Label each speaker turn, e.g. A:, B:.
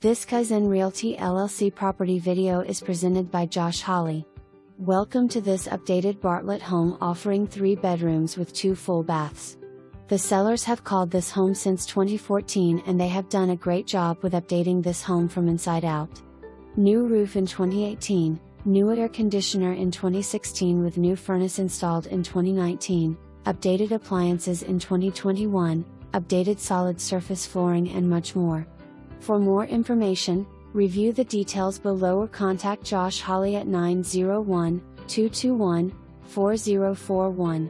A: This Kaizen Realty LLC property video is presented by Josh Holley. Welcome to this updated Bartlett home offering 3 bedrooms with 2 full baths. The sellers have called this home since 2014 and they have done a great job with updating this home from inside out. New roof in 2018, new air conditioner in 2016 with new furnace installed in 2019, updated appliances in 2021, updated solid surface flooring and much more. For more information, review the details below or contact Josh Holley at 901-221-4041.